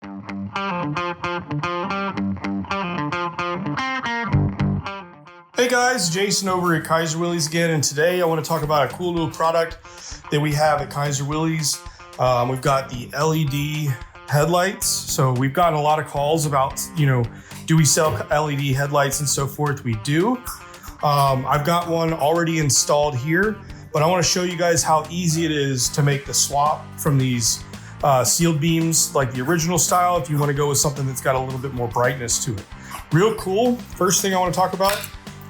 Hey guys, Jason over at Kaiser Willys again, and today I want to talk about a cool little product that we have at Kaiser Willys. We've got the LED headlights. So we've gotten a lot of calls about, do we sell LED headlights and so forth? We do. I've got one already installed here, but I want to show you guys how easy it is to make the swap from these sealed beams like the original style if you want to go with something that's got a little bit more brightness to it. Real cool. First thing I want to talk about,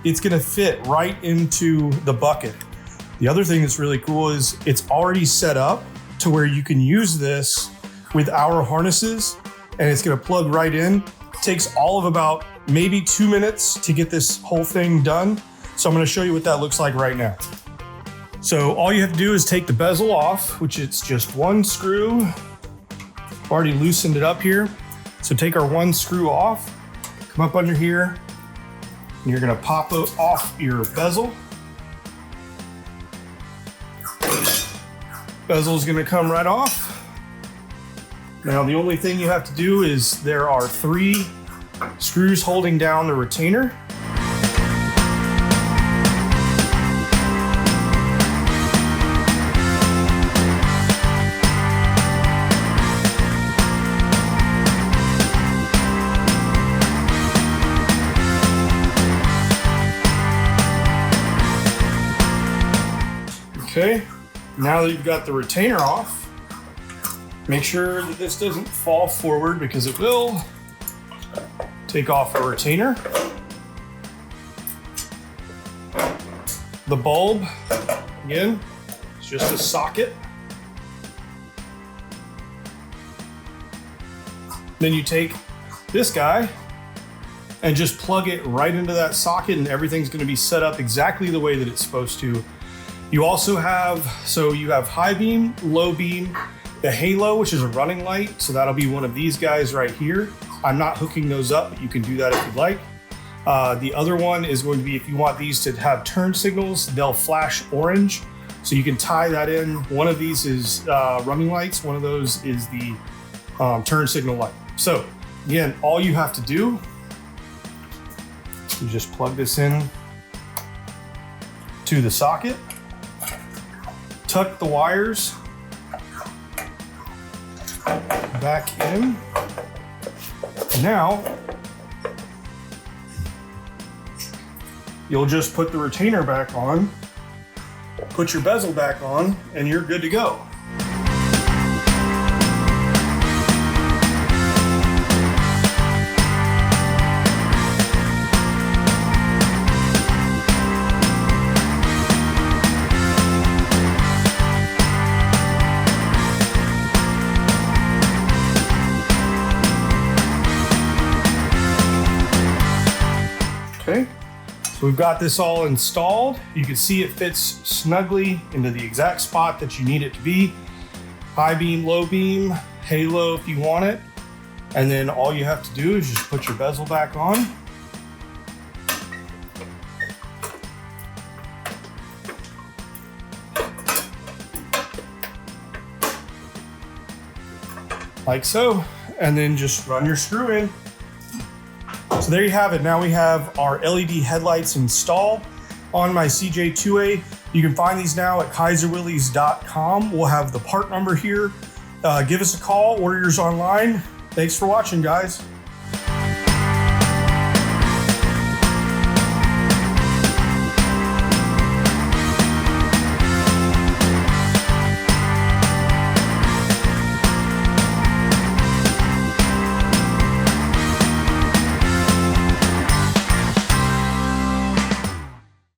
it's going to fit right into the bucket. The other thing that's really cool is it's already set up to where you can use this with our harnesses, and it's going to plug right in. It takes all of about maybe 2 minutes to get this whole thing done. So I'm going to show you what that looks like right now. So all you have to do is take the bezel off, which it's just one screw. I've already loosened it up here. So take our one screw off, come up under here, and you're gonna pop off your bezel. Bezel is gonna come right off. Now the only thing you have to do is there are 3 screws holding down the retainer. Okay, now that you've got the retainer off, make sure that this doesn't fall forward because it will. Take off our retainer. The bulb, again, it's just a socket. Then you take this guy and just plug it right into that socket, and everything's going to be set up exactly the way that it's supposed to. You also have, you have high beam, low beam, the halo, which is a running light. So that'll be one of these guys right here. I'm not hooking those up, but you can do that if you'd like. The other one is going to be, if you want these to have turn signals, they'll flash orange. So you can tie that in. One of these is running lights. One of those is the turn signal light. So again, all you have to do is just plug this in to the socket. Tuck the wires back in. Now, you'll just put the retainer back on, put your bezel back on, and you're good to go. Okay, so we've got this all installed. You can see it fits snugly into the exact spot that you need it to be. High beam, low beam, halo if you want it. And then all you have to do is just put your bezel back on. Like so, and then just run your screw in. So there you have it. Now we have our LED headlights installed on my CJ2A. You can find these now at kaiserwillys.com. We'll have the part number here. Give us a call, order yours online. Thanks for watching, guys.